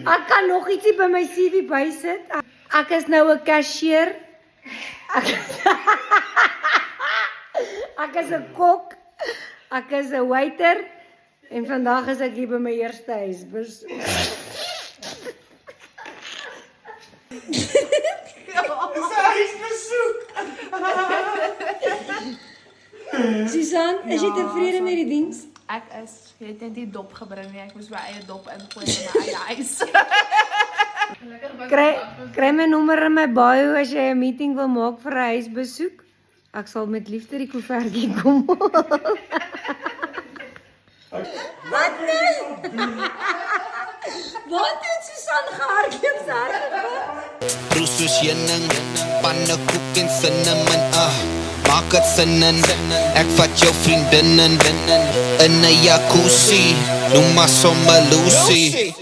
Ek kan nog ietsie by my CV bysit. Ek is nou 'n cashier. Ek is 'n kok. Ek is 'n waiter. En vandag is ek hier by my eerste huisbesoek. Susan, is jy tevrede met die diens? Ek is, jy het net die dop gebring nie, ek moes my eie dop ingooi in my eie huis. Kry my nommer in my bio as jy 'n meeting wil maak vir 'n huisbesoek. Ek sal met liefde die koevertjie kom. Wat nee? Wat het Susan gehardloop se hardloop? Roesoos heuning, pannekoek en cinnamon, maak het sin in. Ek vat jou vriendinnen in 'n jacuzzi, noem maar sommer Lucy.